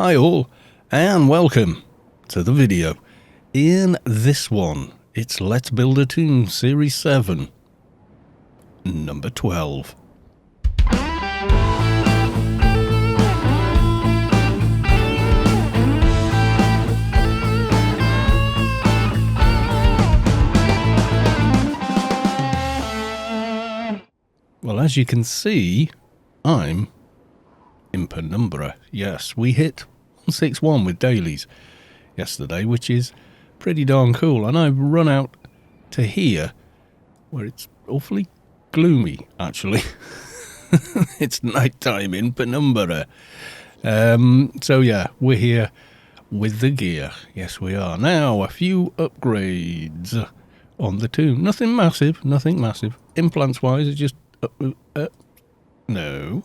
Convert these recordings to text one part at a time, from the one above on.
Hi all, and welcome to the video. In this one, it's Let's Build a Toon Series 7, number 12. Well, as you can see, I'm in Penumbra. Yes, we hit 161 with dailies yesterday, which is pretty darn cool. And I've run out to here, where it's awfully gloomy, actually. It's night time in Penumbra. So yeah, we're here with the gear. Yes, we are. Now, a few upgrades on the Toon. Nothing massive. Implants-wise, it's just... no.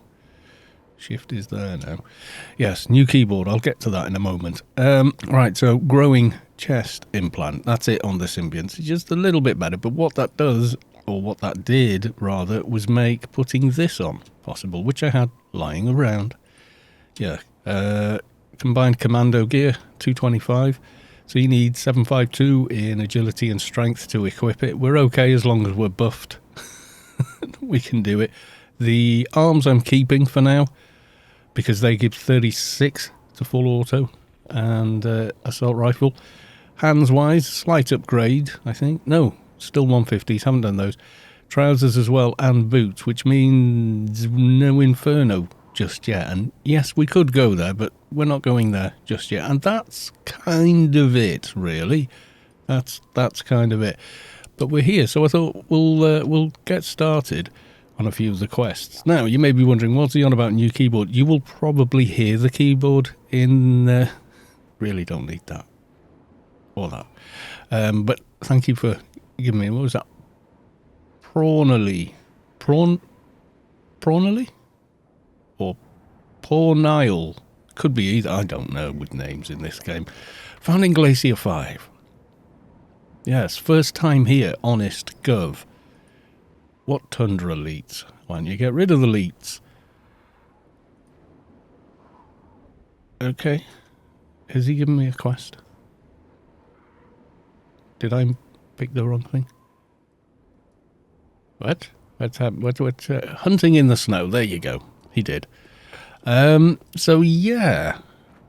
Shift is there now. Yes, new keyboard. I'll get to that in a moment. Right, so growing chest implant. That's it on the Symbiont. It's just a little bit better. But what that does, or what that did, rather, was make putting this on possible, which I had lying around. Yeah. Combined commando gear, 225. So you need 752 in agility and strength to equip it. We're okay as long as we're buffed. We can do it. The arms I'm keeping for now, because they give 36 to full auto and assault rifle. Hands-wise, slight upgrade, I think. No, still 150s, haven't done those. Trousers as well, and boots, which means no Inferno just yet. And yes, we could go there, but we're not going there just yet. And that's kind of it, really. That's kind of it. But we're here, so I thought we'll get started on a few of the quests. Now, you may be wondering, what's he on about new keyboard? You will probably hear the keyboard in... really don't need that. Or that. But thank you for giving me... What was that? Prawnily. Prawnily? Or Pornile? Could be either. I don't know with names in this game. Found in Glacier 5. Yes, first time here, honest gov. What Tundra leets? Why don't you get rid of the leets? Okay. Has he given me a quest? Did I pick the wrong thing? What? What's hunting in the snow. There you go. He did. So yeah,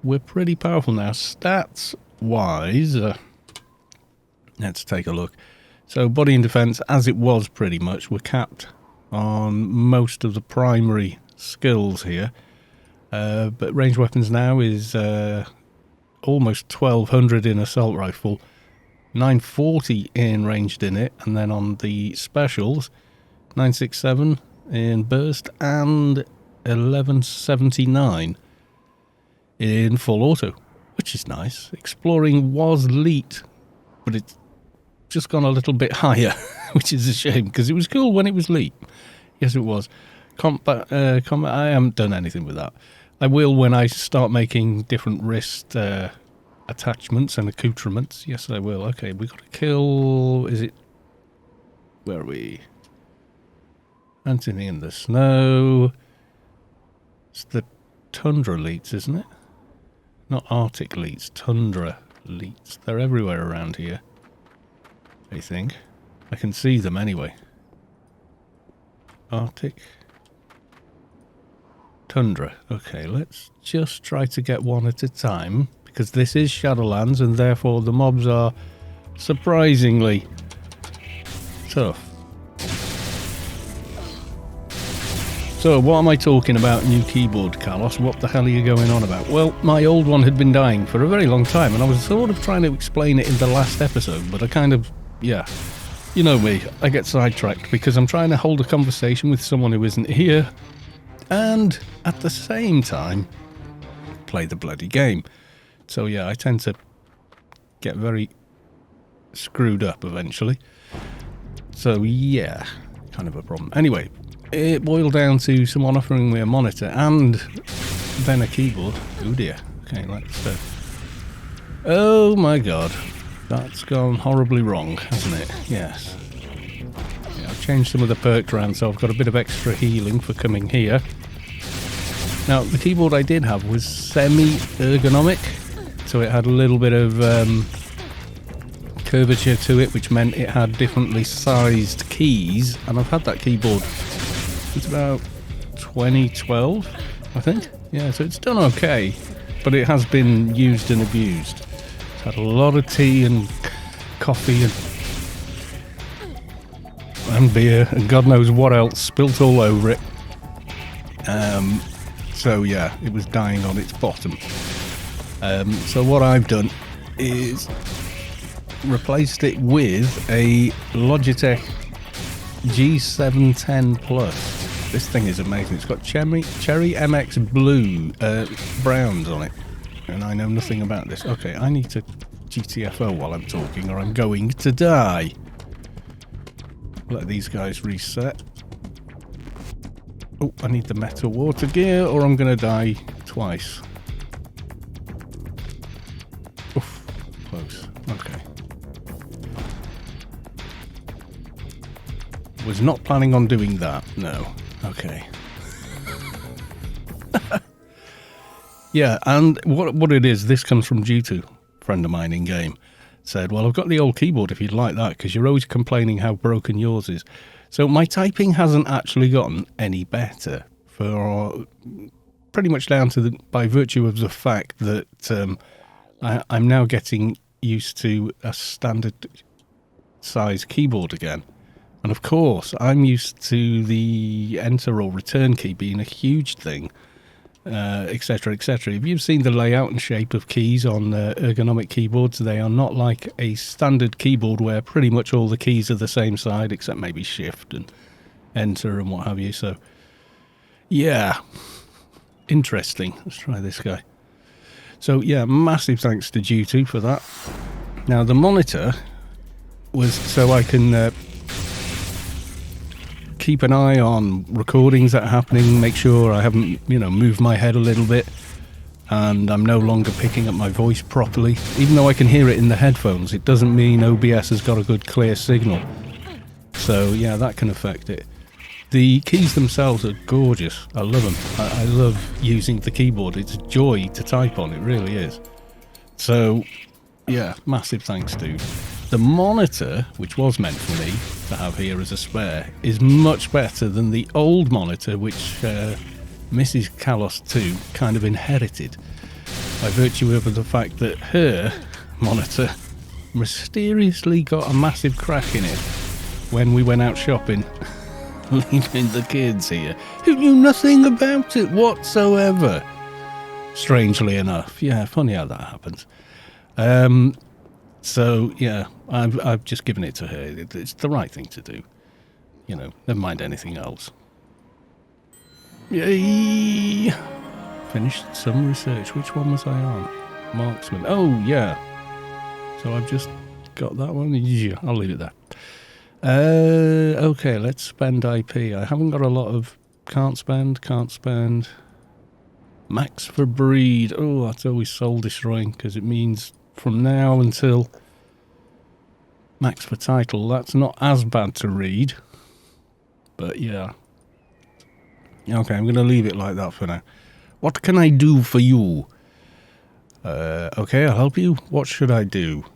we're pretty powerful now. Stats-wise, let's take a look. So body and defense, as it was pretty much, we're capped on most of the primary skills here. But ranged weapons now is almost 1200 in assault rifle, 940 in ranged in it, and then on the specials, 967 in burst and 1179 in full auto, which is nice. Exploring was leet, but it's just gone a little bit higher, which is a shame, because it was cool when it was leet. Yes, it was. Combat, I haven't done anything with that. I will when I start making different wrist attachments and accoutrements. Yes, I will. Okay, we got to kill... Is it... Where are we? Hunting in the snow. It's the Tundra leets, isn't it? Not Arctic leets, Tundra leets. They're everywhere around here, I think. I can see them anyway. Arctic. Tundra. Okay, let's just try to get one at a time, because this is Shadowlands, and therefore the mobs are surprisingly tough. So, what am I talking about, new keyboard, Carlos? What the hell are you going on about? Well, my old one had been dying for a very long time, and I was sort of trying to explain it in the last episode, but I kind of, yeah, you know me, I get sidetracked because I'm trying to hold a conversation with someone who isn't here, and at the same time, play the bloody game. So yeah, I tend to get very screwed up eventually. So yeah, kind of a problem. Anyway, it boiled down to someone offering me a monitor and then a keyboard. Oh dear. Okay, let's... oh my god. That's gone horribly wrong, hasn't it? Yes. Yeah, I've changed some of the perks around, so I've got a bit of extra healing for coming here. Now, the keyboard I did have was semi-ergonomic, so it had a little bit of curvature to it, which meant it had differently sized keys, and I've had that keyboard since about 2012, I think. Yeah, so it's done okay, but it has been used and abused. It's had a lot of tea and coffee and beer and God knows what else spilt all over it. So yeah, it was dying on its bottom. So what I've done is replaced it with a Logitech G710 Plus. This thing is amazing. It's got Cherry MX Blue browns on it, and I know nothing about this. Okay, I need to GTFO while I'm talking, or I'm going to die. Let these guys reset. Oh, I need the metal water gear, or I'm going to die twice. Oof, close. Okay. Was not planning on doing that, no. Okay. Yeah, and what it is, this comes from G2, a friend of mine in game. Said, well, I've got the old keyboard if you'd like that, because you're always complaining how broken yours is. So my typing hasn't actually gotten any better, for pretty much down to by virtue of the fact that I'm now getting used to a standard size keyboard again. And of course, I'm used to the enter or return key being a huge thing, etc., etc. If you've seen the layout and shape of keys on ergonomic keyboards, they are not like a standard keyboard where pretty much all the keys are the same side, except maybe shift and enter and what have you. So, yeah, interesting. Let's try this guy. So, yeah, massive thanks to G2 for that. Now, the monitor was so I can keep an eye on recordings that are happening, make sure I haven't, moved my head a little bit, and I'm no longer picking up my voice properly. Even though I can hear it in the headphones, it doesn't mean OBS has got a good clear signal. So yeah, that can affect it. The keys themselves are gorgeous. I love them. I love using the keyboard. It's a joy to type on, it really is. So yeah, massive thanks to the monitor, which was meant for me to have here as a spare, is much better than the old monitor, which Mrs. Kalos 2 kind of inherited, by virtue of the fact that her monitor mysteriously got a massive crack in it when we went out shopping, leaving the kids here, who knew nothing about it whatsoever. Strangely enough. Yeah, funny how that happens. So, yeah, I've just given it to her. It's the right thing to do. Never mind anything else. Yay! Finished some research. Which one was I on? Marksman. Oh, yeah. So I've just got that one. Yeah, I'll leave it there. Okay, let's spend IP. I haven't got a lot of... Can't spend. Max for breed. Oh, that's always soul destroying, because it means... from now until max for title, that's not as bad to read, but yeah. Okay, I'm going to leave it like that for now. What can I do for you? Okay, I'll help you. What should I do?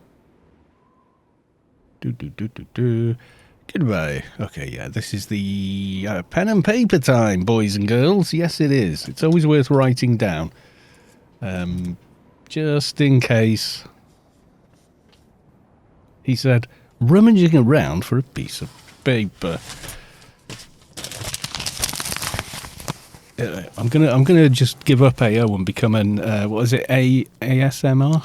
Goodbye. Okay, yeah, this is the pen and paper time, boys and girls. Yes, it is. It's always worth writing down. Just in case. He said, rummaging around for a piece of paper. I'm gonna just give up AO and become an what is it, ASMR?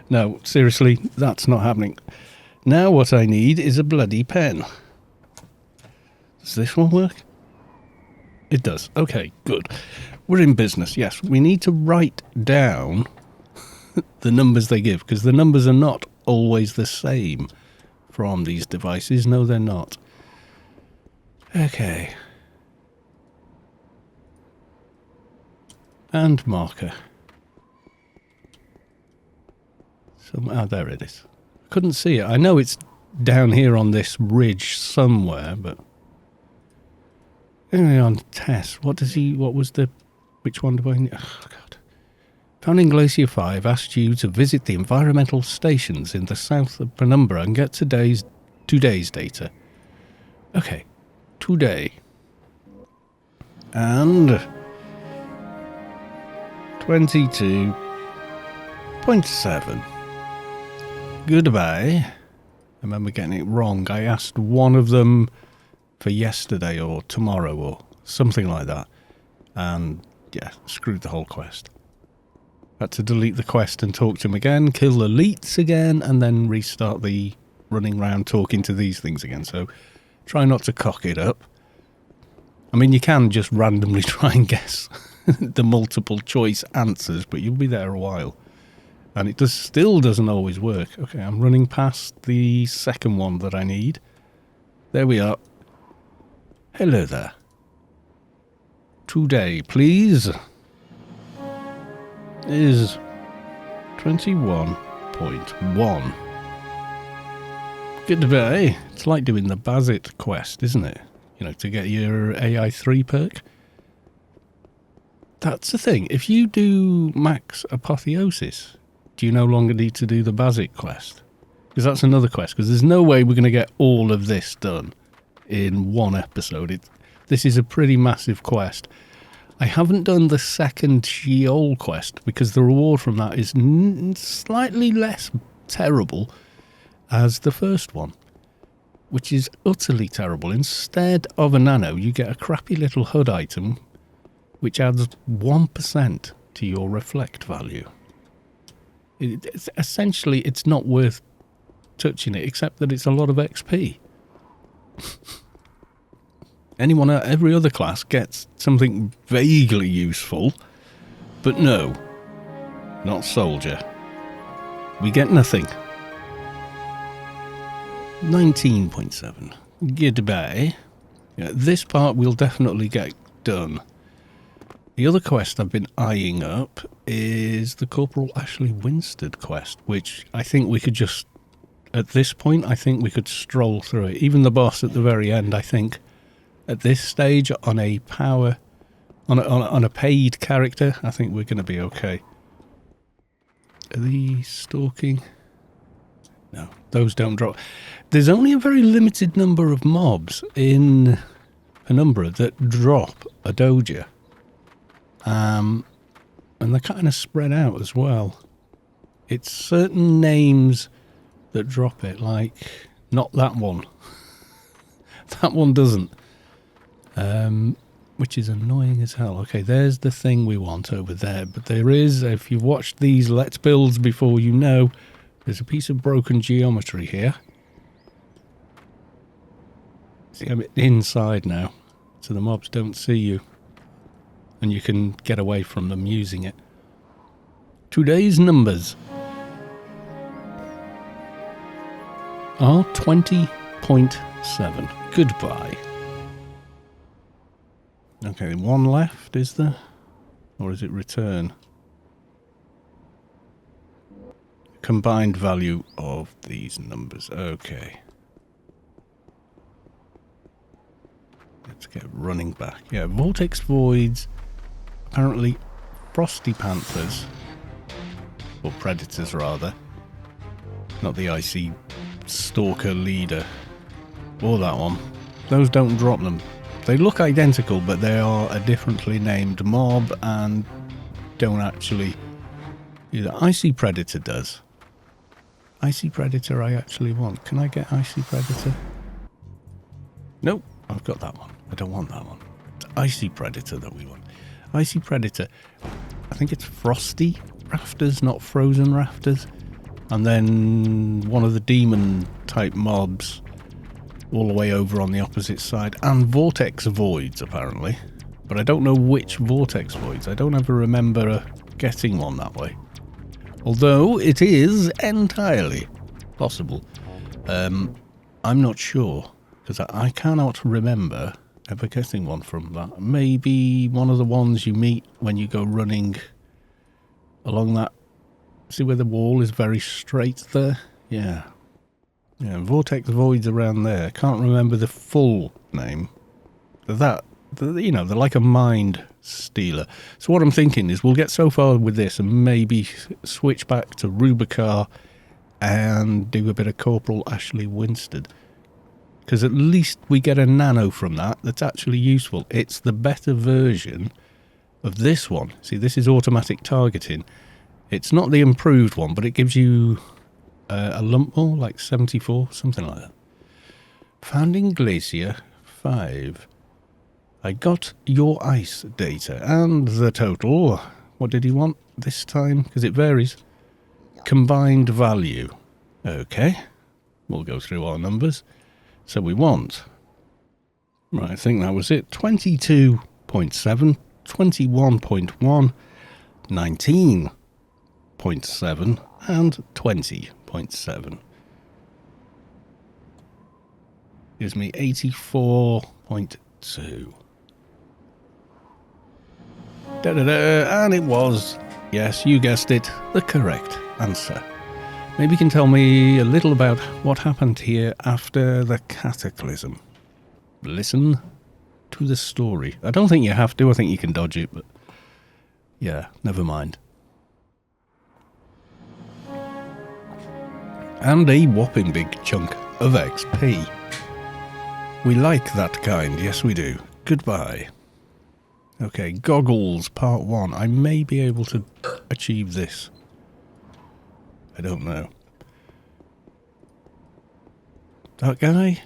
No, seriously, that's not happening. Now what I need is a bloody pen. Does this one work? It does. Okay, good. We're in business. Yes, we need to write down the numbers they give, because the numbers are not always the same from these devices. No, they're not. Okay. And marker. So, there it is. Couldn't see it. I know it's down here on this ridge somewhere, but anyway, on test, what was the, which one do I need? Oh, God. Founding Glacier 5 asked you to visit the environmental stations in the south of Penumbra and get today's data. Okay, today. And 22.7. Goodbye. I remember getting it wrong. I asked one of them for yesterday or tomorrow or something like that. And yeah, screwed the whole quest. Had to delete the quest and talk to him again, kill the elites again, and then restart the running around talking to these things again. So try not to cock it up. I mean, you can just randomly try and guess the multiple choice answers, but you'll be there a while. And it still doesn't always work. Okay, I'm running past the second one that I need. There we are. Hello there. Today, please, is 21.1. Goodbye. It's like doing the Bazit quest, isn't it? You know, to get your AI3 perk. That's the thing. If you do max apotheosis, do you no longer need to do the Bazit quest? Because that's another quest. Because there's no way we're going to get all of this done in one episode. This is a pretty massive quest. I haven't done the second Sheol quest because the reward from that is slightly less terrible as the first one, which is utterly terrible. Instead of a nano, you get a crappy little HUD item which adds 1% to your reflect value. Essentially, it's not worth touching it, except that it's a lot of XP. Anyone at every other class gets something vaguely useful, but no, not soldier. We get nothing. 19.7. Goodbye. Yeah, this part we'll definitely get done. The other quest I've been eyeing up is the Corporal Ashley Winstead quest, which I think we could just, at this point, I think we could stroll through it. Even the boss at the very end, I think, at this stage, on a power, on a paid character, I think we're going to be okay. Are these stalking? No, those don't drop. There's only a very limited number of mobs in Penumbra that drop a doja. And they're kind of spread out as well. It's certain names that drop it, like not that one. That one doesn't. Which is annoying as hell. Okay, there's the thing we want over there. But there is, if you've watched these Let's Builds before, you know, there's a piece of broken geometry here. See, I'm inside now, so the mobs don't see you. And you can get away from them using it. Today's numbers are 20.7. Goodbye. Okay, one left, is there? Or is it return? Combined value of these numbers. Okay. Let's get running back. Yeah, Vortex Voids. Apparently, Frosty Panthers. Or Predators, rather. Not the Icy Stalker Leader. Or that one. Those don't drop them. They look identical, but they are a differently named mob and don't actually... Either Icy Predator does. Icy Predator I actually want. Can I get Icy Predator? Nope, I've got that one. I don't want that one. It's Icy Predator that we want. Icy Predator. I think it's Frosty Rafters, not Frozen Rafters. And then one of the demon type mobs all the way over on the opposite side. And Vortex Voids, apparently. But I don't know which Vortex Voids. I don't ever remember getting one that way. Although it is entirely possible. I'm not sure. Because I cannot remember ever getting one from that. Maybe one of the ones you meet when you go running along that... See where the wall is very straight there? Yeah. Yeah, vortex voids around there. Can't remember the full name. They're like a mind stealer. So what I'm thinking is we'll get so far with this and maybe switch back to Rubicar and do a bit of Corporal Ashley Winstead. Because at least we get a nano from that that's actually useful. It's the better version of this one. See, this is automatic targeting. It's not the improved one, but it gives you a lump more, like 74, something like that. Founding Glacier 5. I got your ice data and the total. What did he want this time? Because it varies. Combined value. Okay. We'll go through our numbers. So we want, right, I think that was it, 22.7, 21.1, 19.7 and 20.7. Gives me 84.2. And it was, yes, you guessed it, the correct answer. Maybe you can tell me a little about what happened here after the cataclysm. Listen to the story. I don't think you have to. I think you can dodge it, but yeah, never mind. And a whopping big chunk of XP. We like that kind, yes we do. Goodbye. Okay, goggles, part 1. I may be able to achieve this. I don't know. That guy?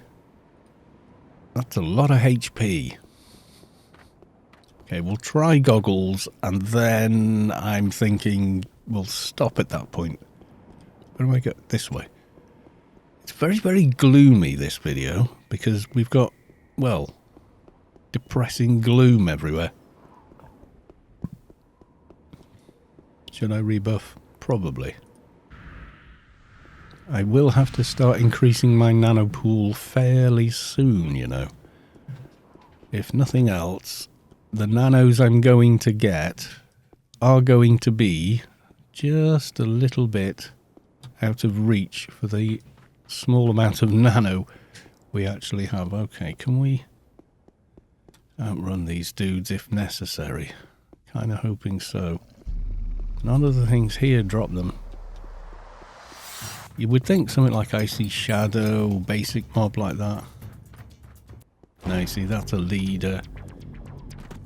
That's a lot of HP. Okay, we'll try goggles, and then I'm thinking we'll stop at that point. Where do I go? This way. It's very, very gloomy, this video, because we've got, well, depressing gloom everywhere. Should I rebuff? Probably. I will have to start increasing my nano pool fairly soon, you know. If nothing else, the nanos I'm going to get are going to be just a little bit out of reach for the small amount of nano we actually have. Okay, can we outrun these dudes if necessary? Kind of hoping so. None of the things here drop them. You would think something like Icy Shadow, basic mob like that. No, you see, that's a leader.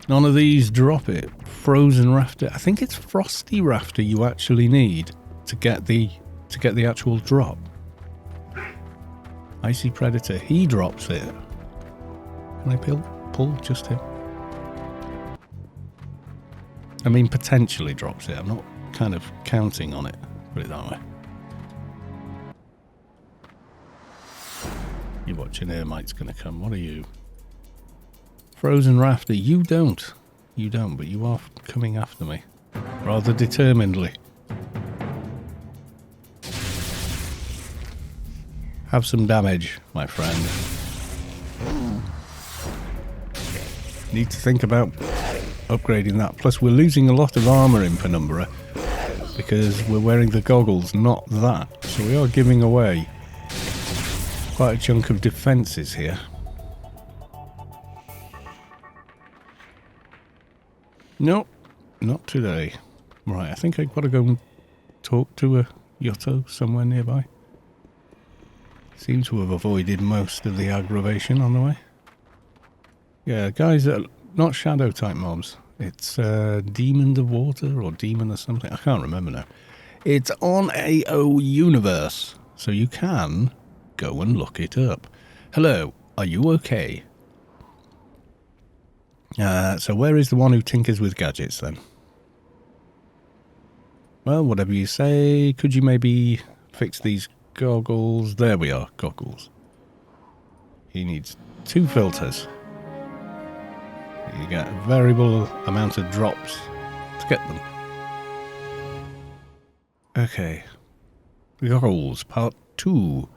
None of these drop it. Frozen Rafter. I think it's Frosty Rafter you actually need to get the actual drop. Icy Predator, he drops it. Can I pull just him? I mean, potentially drops it. I'm not kind of counting on it. Put it that way. You're watching Ermite's going to come. What are you? Frozen Rafter. You don't. You don't, but you are coming after me. Rather determinedly. Have some damage, my friend. Need to think about upgrading that. Plus, we're losing a lot of armor in Penumbra because we're wearing the goggles, not that. So we are giving away quite a chunk of defences here. Nope, not today. Right, I think I've got to go and talk to a Yotto somewhere nearby. Seems to have avoided most of the aggravation on the way. Yeah, guys, not shadow type mobs. It's Demon of Water or Demon or something. I can't remember now. It's on AO Universe, so you can go and look it up. Hello, are you okay? So where is the one who tinkers with gadgets then? Well, whatever you say. Could you maybe fix these goggles? There we are, goggles. He needs 2 filters. You get a variable amount of drops to get them. Okay. Goggles, part 2.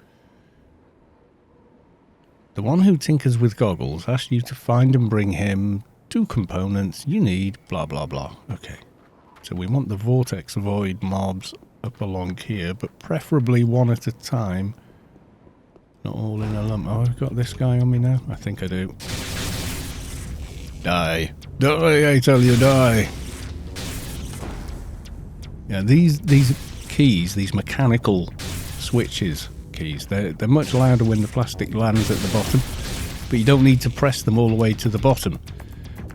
The one who tinkers with goggles asks you to find and bring him 2 components you need, blah blah blah. Okay. So we want the Vortex Void mobs up along here, but preferably one at a time. Not all in a lump. Oh, I've got this guy on me now. I think I do. Die. Die, I tell you, die. Yeah, these keys, these mechanical switches keys, they're much louder when the plastic lands at the bottom, but you don't need to press them all the way to the bottom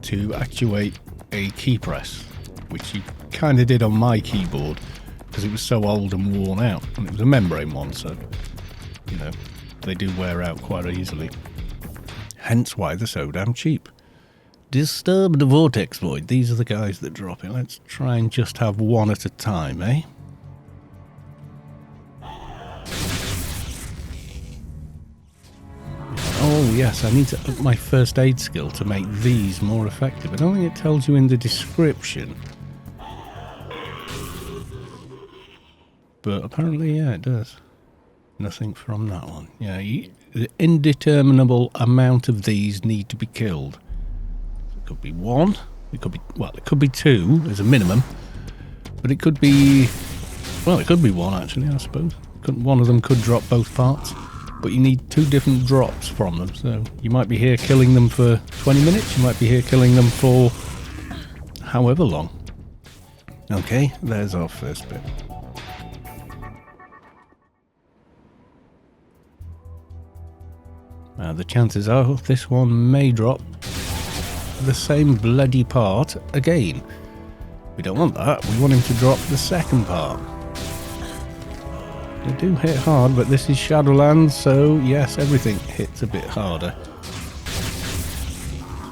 to actuate a key press, which you kind of did on my keyboard because it was so old and worn out, and it was a membrane one, so you know they do wear out quite easily. Hence why they're so damn cheap. Disturb the vortex void. These are the guys that drop it. Let's try and just have one at a time, eh? Oh yes, I need to up my first aid skill to make these more effective. I don't think it tells you in the description. But apparently, yeah, it does. Nothing from that one. Yeah, the indeterminable amount of these need to be killed. It could be one. It could be, well, it could be two as a minimum. But it could be, well, it could be one actually, I suppose. One of them could drop both parts. But you need two different drops from them. So you might be here killing them for 20 minutes. You might be here killing them for however long. Okay, there's our first bit. Now the chances are this one may drop the same bloody part again. We don't want that. We want him to drop the second part. They do hit hard, but this is Shadowlands, so yes, everything hits a bit harder.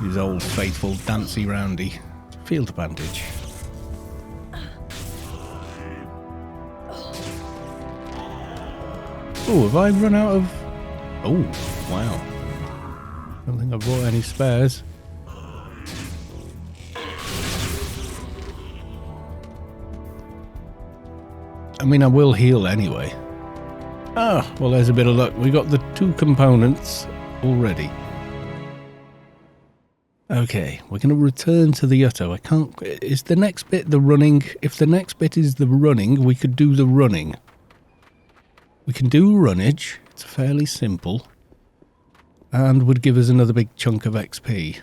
His old faithful Dancy Roundy field bandage. Oh, have I run out of... Oh, wow. Don't think I've bought any spares. I mean, I will heal anyway. Ah, well, there's a bit of luck. We got the two components already. Okay, we're going to return to the Utto. I can't... Is the next bit the running? If the next bit is the running, we could do the running. We can do runnage. It's fairly simple. And would give us another big chunk of XP.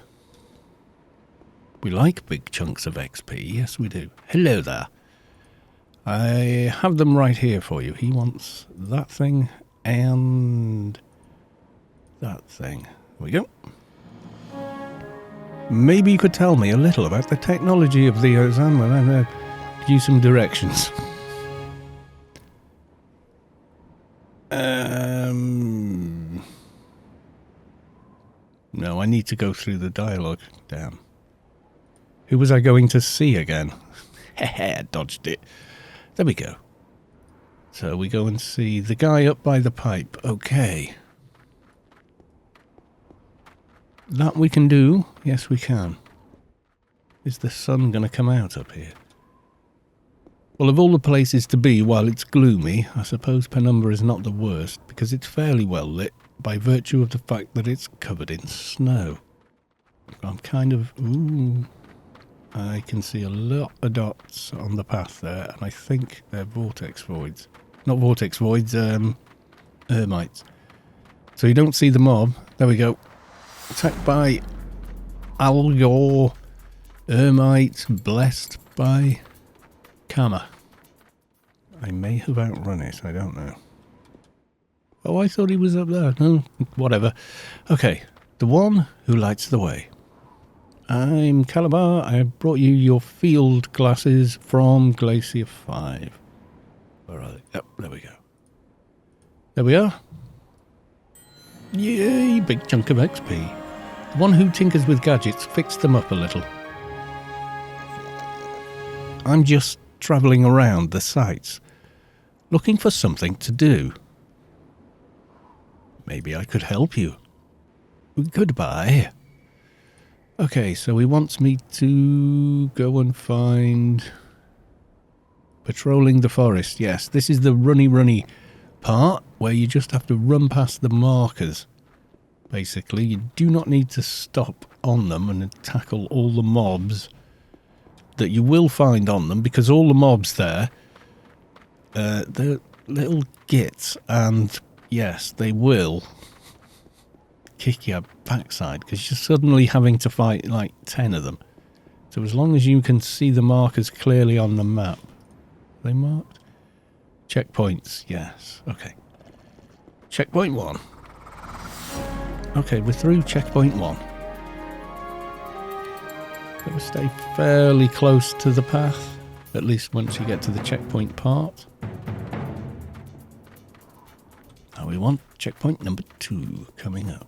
We like big chunks of XP. Yes, we do. Hello there. I have them right here for you. He wants that thing and that thing. There we go. Maybe you could tell me a little about the technology of the t00n. Well, I'm going to give you some directions. No, I need to go through the dialogue. Damn. Who was I going to see again? Heh, dodged it. There we go. So we go and see the guy up by the pipe. Okay. That we can do. Yes, we can. Is the sun going to come out up here? Well, of all the places to be while it's gloomy, I suppose Penumbra is not the worst, because it's fairly well lit by virtue of the fact that it's covered in snow. I'm kind of... Ooh... I can see a lot of dots on the path there, and I think they're vortex voids. Not vortex voids, ermites. So you don't see the mob. There we go. Attacked by Algor, ermite, blessed by Kama. I may have outrun it, I don't know. Oh, I thought he was up there. No, whatever. Okay, the one who lights the way. I'm Calabar. I brought you your field glasses from Glacier 5. Where are they? Yep, there we go. There we are. Yay, big chunk of XP. The one who tinkers with gadgets fixed them up a little. I'm just travelling around the sites, looking for something to do. Maybe I could help you. Goodbye. Okay, so he wants me to go and find... Patrolling the forest, yes. This is the runny part where you just have to run past the markers. Basically, you do not need to stop on them and tackle all the mobs that you will find on them, because all the mobs there, they're little gits, and yes, they will kick your backside because you're suddenly having to fight like 10 of them. So as long as you can see the markers clearly on the map. Are they marked? Checkpoints, yes. Okay. Checkpoint 1. Okay, we're through checkpoint 1. Gotta stay fairly close to the path, at least once you get to the checkpoint part. Now we want checkpoint number 2 coming up.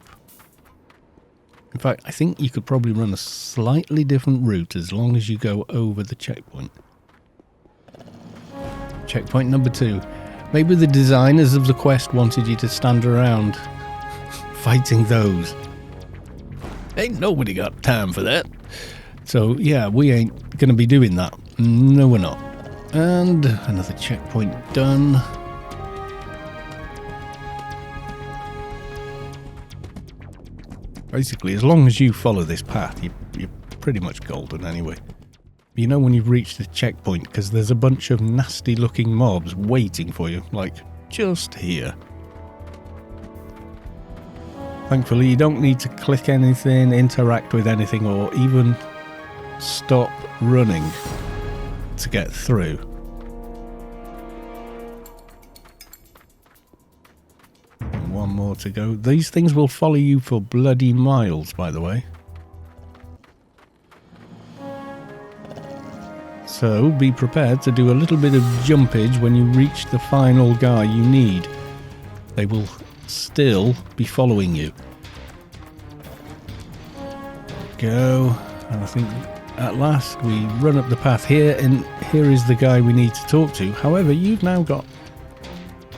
In fact, I think you could probably run a slightly different route as long as you go over the checkpoint. Checkpoint number 2. Maybe the designers of the quest wanted you to stand around fighting those. Ain't nobody got time for that. So, yeah, we ain't going to be doing that. No, we're not. And another checkpoint done. Basically, as long as you follow this path, you're pretty much golden anyway. You know when you've reached the checkpoint, because there's a bunch of nasty-looking mobs waiting for you, like, just here. Thankfully, you don't need to click anything, interact with anything, or even stop running to get through. And one more to go. These things will follow you for bloody miles, by the way. So be prepared to do a little bit of jumpage when you reach the final guy you need. They will still be following you. Go. And I think at last we run up the path here, and here is the guy we need to talk to. However, you've now got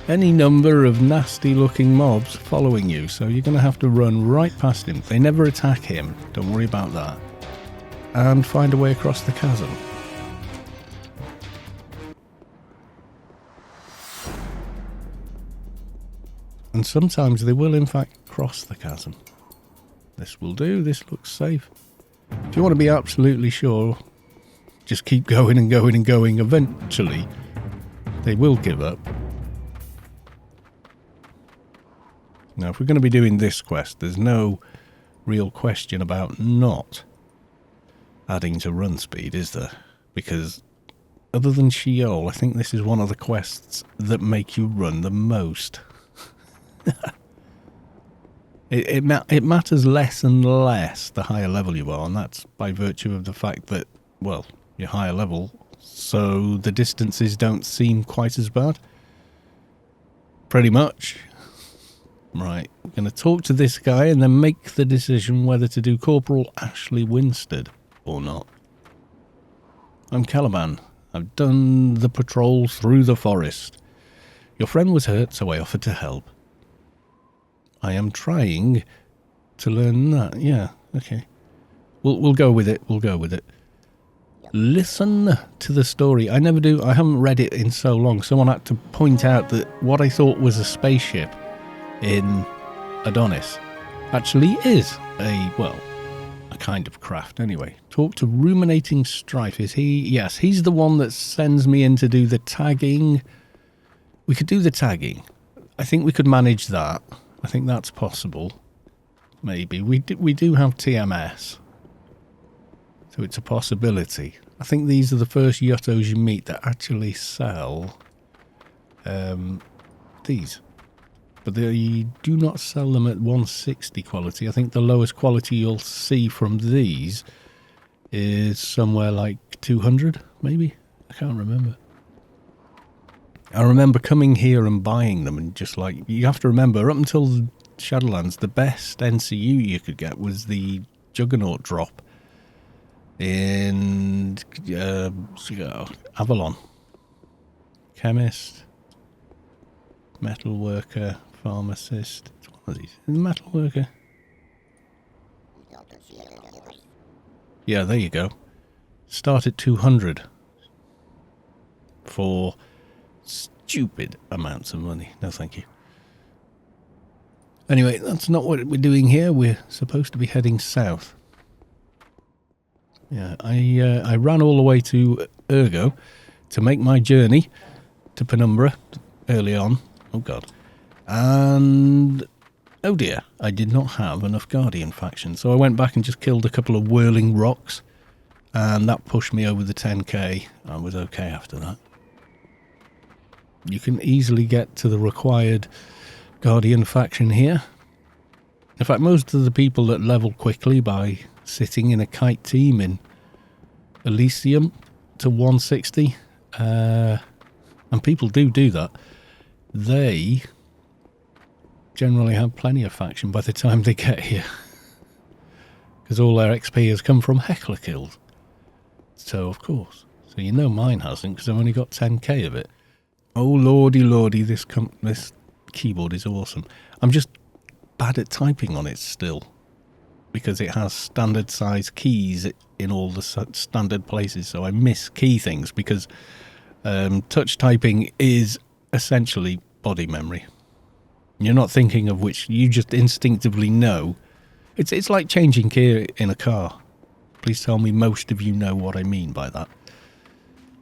any number of nasty looking mobs following you, so you're going to have to run right past him. They never attack him, don't worry about that. And find a way across the chasm. And sometimes they will in fact cross the chasm. This will do, this looks safe. If you want to be absolutely sure, just keep going and going and going. Eventually, they will give up. Now, if we're going to be doing this quest, there's no real question about not adding to run speed, is there? Because other than Sheol, I think this is one of the quests that make you run the most. It matters less and less the higher level you are, and that's by virtue of the fact that, well, you're higher level, so the distances don't seem quite as bad. Pretty much. Right, we're going to talk to this guy and then make the decision whether to do Corporal Ashley Winstead or not. I'm Caliban. I've done the patrol through the forest. Your friend was hurt, so I offered to help. I am trying to learn that. Yeah, okay. We'll go with it. We'll go with it. Listen to the story. I never do. I haven't read it in so long. Someone had to point out that what I thought was a spaceship in Adonis actually is a kind of craft anyway. Talk to Ruminating Strife. Is he? Yes, he's the one that sends me in to do the tagging. We could do the tagging. I think we could manage that. I think that's possible. Maybe. We do have TMS. So it's a possibility. I think these are the first Yottos you meet that actually sell these. But they do not sell them at 160 quality. I think the lowest quality you'll see from these is somewhere like 200, maybe? I can't remember. I remember coming here and buying them, and just like, you have to remember, up until Shadowlands, the best NCU you could get was the Juggernaut drop in Avalon. Chemist, metalworker, pharmacist. It's one of these. Metalworker. Yeah, there you go. Start at 200 for stupid amounts of money. No, thank you. Anyway, that's not what we're doing here. We're supposed to be heading south. Yeah, I ran all the way to Ergo to make my journey to Penumbra early on. Oh, God. And oh dear, I did not have enough Guardian faction, so I went back and just killed a couple of whirling rocks, and that pushed me over the 10k. I was okay after that. You can easily get to the required Guardian faction here. In fact, most of the people that level quickly by sitting in a kite team in Elysium to 160, and people do that, they generally have plenty of faction by the time they get here. Because all their XP has come from heckler kills. So, of course. So you know mine hasn't, because I've only got 10k of it. Oh, lordy, lordy, this keyboard is awesome. I'm just bad at typing on it still, because it has standard size keys in all the standard places, so I miss key things, because touch typing is essentially body memory. You're not thinking of which, you just instinctively know. It's like changing gear in a car. Please tell me most of you know what I mean by that.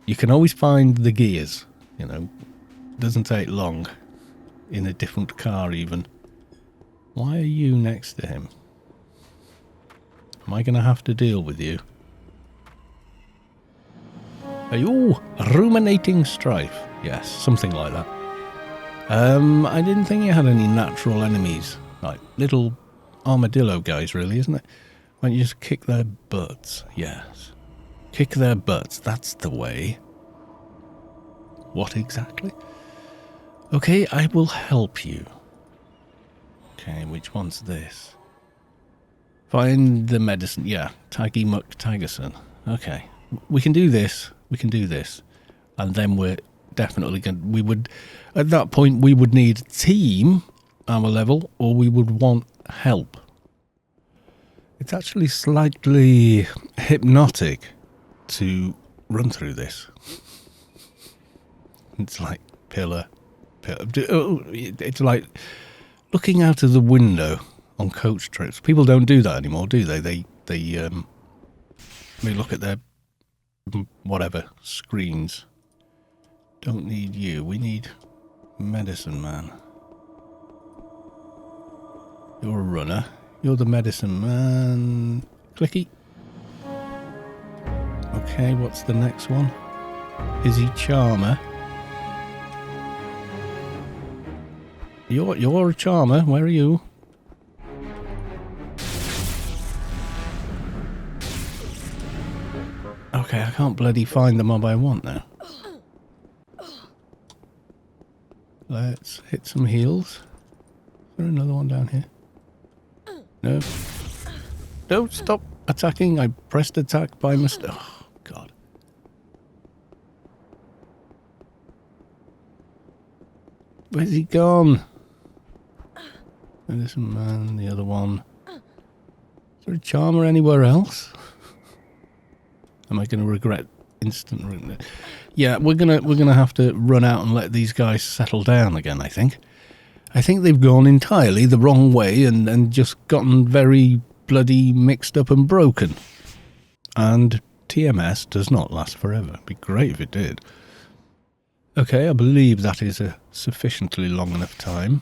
You can always find the gears, you know. Doesn't take long in a different car even. Why are you next to him? Am I going to have to deal with you? Are you ruminating strife? Yes, something like that. I didn't think you had any natural enemies. Like little armadillo guys, really, isn't it? Why don't you just kick their butts? Yes. Kick their butts, that's the way. What exactly? Okay, I will help you. Okay, which one's this? Find the medicine. Yeah, Taggy Muck Tigerson. Okay, we can do this. We can do this. And then we're definitely going to... At that point, we would need team armor level, or we would want help. It's actually slightly hypnotic to run through this. It's like pillar. It's like looking out of the window on coach trips. People don't do that anymore, do they? They look at their whatever screens. Don't need you. We need medicine man. You're a runner. You're the medicine man. Clicky. Okay, what's the next one? Is he Charmer? You're a Charmer. Where are you? Okay, I can't bloody find the mob I want now. Let's hit some heals. Is there another one down here? No. Don't stop attacking. I pressed attack by mistake. Oh, God. Where's he gone? Medicine man, the other one. Is there a Charmer anywhere else? Am I going to regret instant? Yeah, we're gonna have to run out and let these guys settle down again. I think they've gone entirely the wrong way and just gotten very bloody mixed up and broken. And TMS does not last forever. It'd be great if it did. Okay, I believe that is a sufficiently long enough time.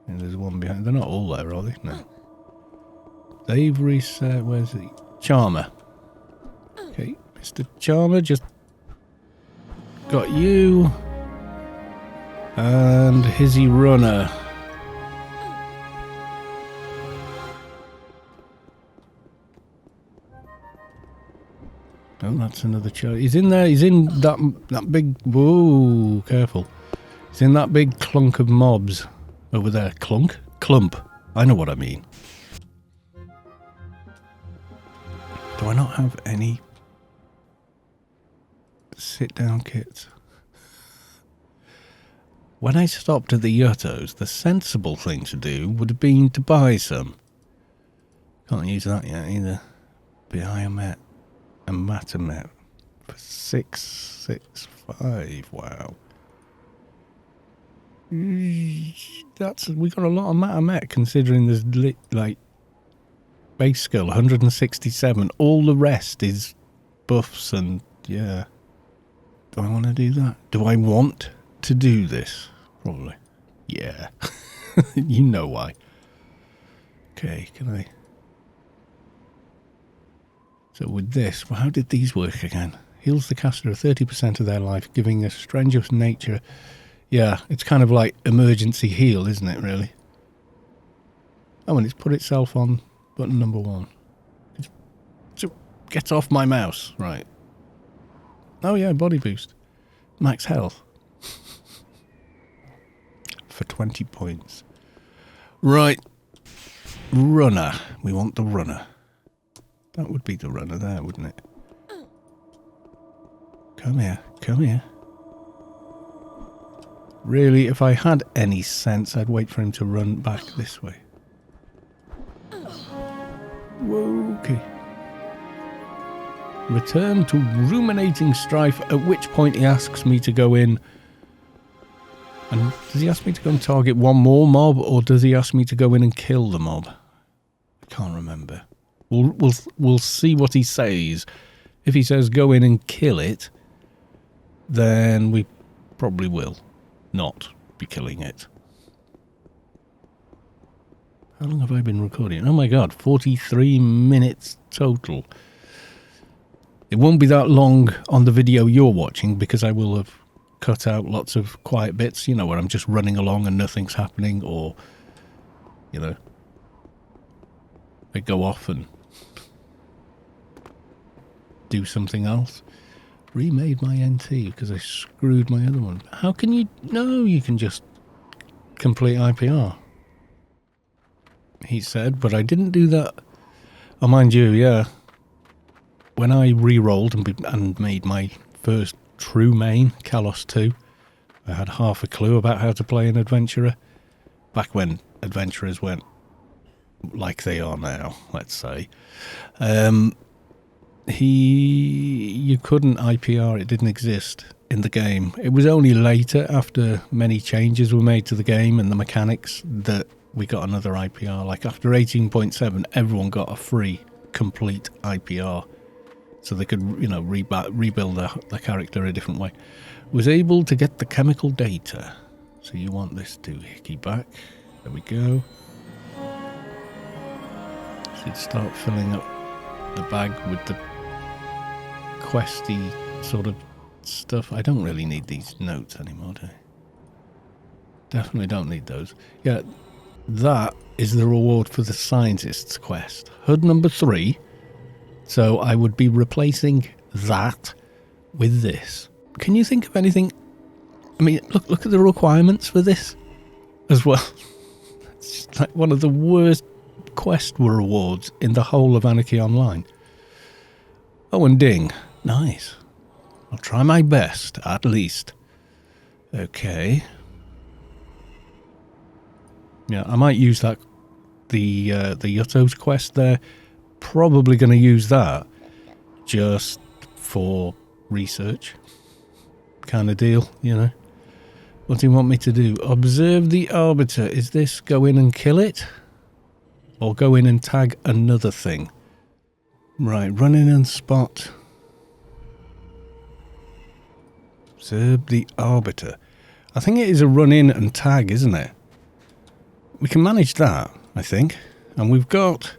And there's one behind. They're not all there, are they? No. They've reset. Where's the Charmer? Okay, Mr. Charmer, just got you. And Hizzy Runner. Oh, that's another Charmer. He's in there. He's in that big. Whoa, careful. He's in that big clunk of mobs over there. Clunk? Clump. I know what I mean. Do I not have any sit-down kits? When I stopped at the Yuttos, the sensible thing to do would have been to buy some. Can't use that yet either. Biomet and Matamet for 665. Wow. We got a lot of Matamet considering there's like base skill 167. All the rest is buffs and yeah. Do I want to do that? Do I want to do this? Probably. Yeah. You know why. Okay, can I... So with this, well, how did these work again? Heals the caster 30% of their life, giving a strenuous nature. Yeah, it's kind of like emergency heal, isn't it, really? Oh, and it's put itself on button number 1. So, get off my mouse. Right. Oh, yeah, body boost. Max health. For 20 points. Right. Runner. We want the runner. That would be the runner there, wouldn't it? Come here. Come here. Really, if I had any sense, I'd wait for him to run back this way. Whoa, okay. Return to ruminating strife, at which point he asks me to go in. And does he ask me to go and target one more mob, or does he ask me to go in and kill the mob? I can't remember. We'll see what he says. If he says go in and kill it, then we probably will not be killing it. How long have I been recording? Oh my god, 43 minutes total. It won't be that long on the video you're watching because I will have cut out lots of quiet bits, you know, where I'm just running along and nothing's happening, or, you know, I go off and do something else. Remade my NT because I screwed my other one. How can you... No, you can just complete IPR. He said, but I didn't do that. Oh, mind you, yeah. When I re-rolled and made my first true main, Kalos 2, I had half a clue about how to play an adventurer. Back when adventurers went like they are now, let's say. You couldn't IPR, it didn't exist in the game. It was only later, after many changes were made to the game and the mechanics, that we got another IPR. Like after 18.7, everyone got a free, complete IPR. So they could, you know, rebuild their character a different way. Was able to get the chemical data. So you want this to hickey back. There we go. Should start filling up the bag with the questy sort of stuff. I don't really need these notes anymore, do I? Definitely don't need those. Yeah, that is the reward for the scientist's quest. HUD number 3. So I would be replacing that with this. Can you think of anything? I mean, look at the requirements for this as well. It's like one of the worst quest rewards in the whole of Anarchy Online. Oh, and ding. Nice. I'll try my best, at least. Okay. Yeah, I might use that, the Yutto's quest there. Probably going to use that just for research kind of deal, you know. What do you want me to do? Observe the Arbiter. Is this go in and kill it? Or go in and tag another thing? Right, run in and spot. Observe the Arbiter. I think it is a run in and tag, isn't it? We can manage that, I think. And we've got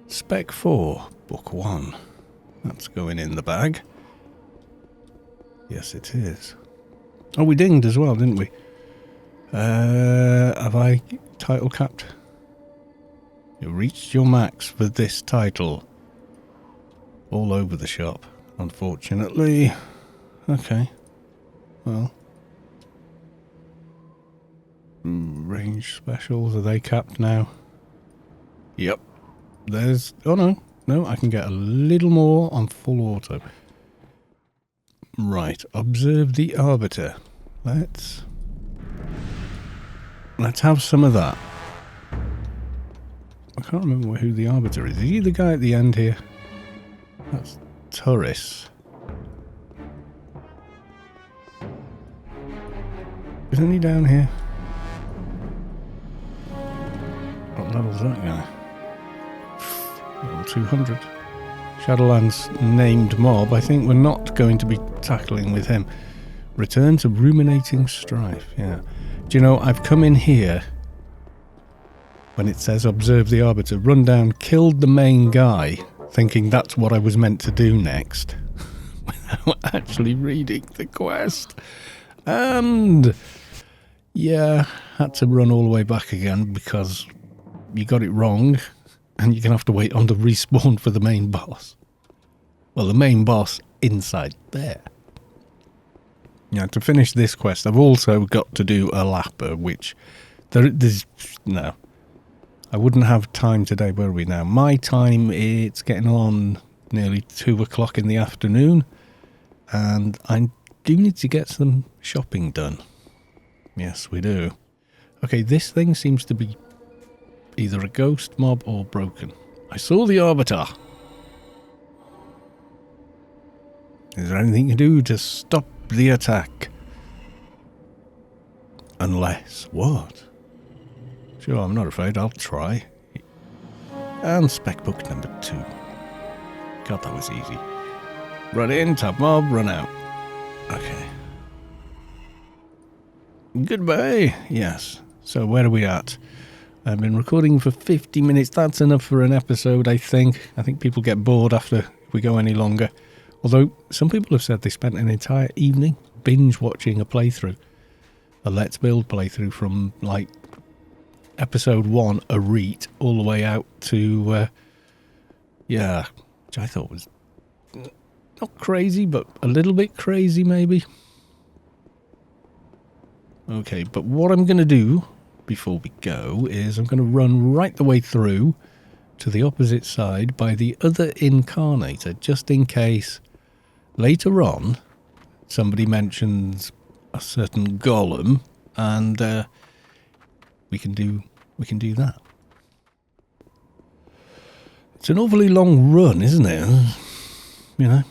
Spec 4, Book 1. That's going in the bag. Yes, it is. Oh, we dinged as well, didn't we? Have I title capped? You reached your max for this title. All over the shop, unfortunately. Okay. Well. Range specials, are they capped now? Yep. There's... Oh, no. No, I can get a little more on full auto. Right. Observe the Arbiter. Let's have some of that. I can't remember who the Arbiter is. Is he the guy at the end here? That's Turris. Isn't he down here? What level's that guy? Level 200. Shadowlands named mob. I think we're not going to be tackling with him. Return to ruminating strife. Yeah. Do you know, I've come in here when it says observe the arbiter, run down, killed the main guy, thinking that's what I was meant to do next, without actually reading the quest. And yeah, had to run all the way back again because you got it wrong, and you're going to have to wait on the respawn for the main boss. Well, the main boss inside there. Yeah, to finish this quest, I've also got to do a lapper, which there's no. I wouldn't have time today, where are we now? My time, it's getting on nearly 2 o'clock in the afternoon, and I do need to get some shopping done. Yes, we do. Okay, this thing seems to be either a ghost mob or broken. I saw the arbiter. Is there anything you can do to stop the attack? Unless... what? Sure, I'm not afraid. I'll try. And spec book number 2. God, that was easy. Run in, tap mob, run out. Okay. Goodbye. Yes. So where are we at? I've been recording for 50 minutes. That's enough for an episode, I think. I think people get bored after we go any longer. Although some people have said they spent an entire evening binge watching a playthrough. A Let's Build playthrough from, like, episode 1, a reet, all the way out to, yeah, which I thought was not crazy, but a little bit crazy, maybe. Okay, but what I'm going to do before we go is I'm going to run right the way through to the opposite side by the other incarnator, just in case later on somebody mentions a certain golem, and we can do that. It's an awfully long run, isn't it? You know,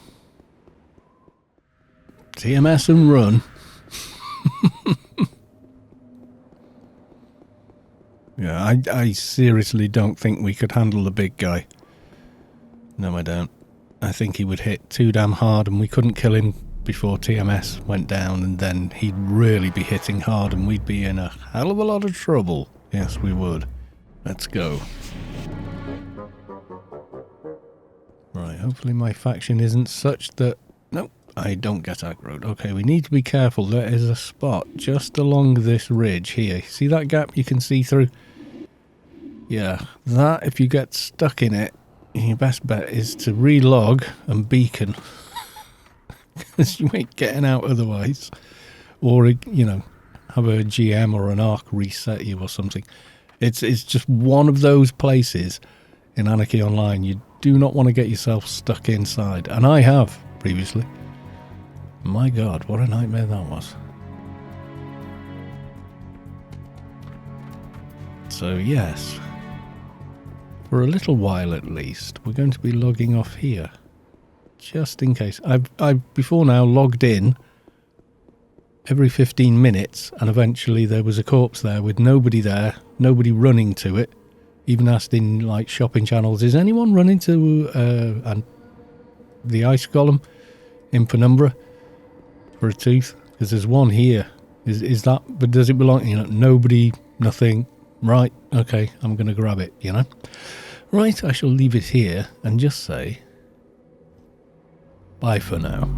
TMS and run. Yeah, I seriously don't think we could handle the big guy. No, I don't. I think he would hit too damn hard, and we couldn't kill him before TMS went down, and then he'd really be hitting hard, and we'd be in a hell of a lot of trouble. Yes, we would. Let's go. Right, hopefully my faction isn't such that... Nope, I don't get aggroed. Okay, we need to be careful. There is a spot just along this ridge here. See that gap you can see through? Yeah, that, if you get stuck in it, your best bet is to relog and beacon. Because you ain't getting out otherwise. Or, you know, have a GM or an ARC reset you or something. It's just one of those places in Anarchy Online you do not want to get yourself stuck inside. And I have, previously. My God, what a nightmare that was. So, yes. For a little while at least, we're going to be logging off here. Just in case. I've before now logged in every 15 minutes, and eventually there was a corpse there with nobody there, nobody running to it. Even asked in, like, shopping channels, is anyone running to the ice golem in Penumbra for a tooth? Because there's one here. Is that, but does it belong, you know, nobody, nothing. Right, okay, I'm going to grab it, you know. Right, I shall leave it here and just say bye for now.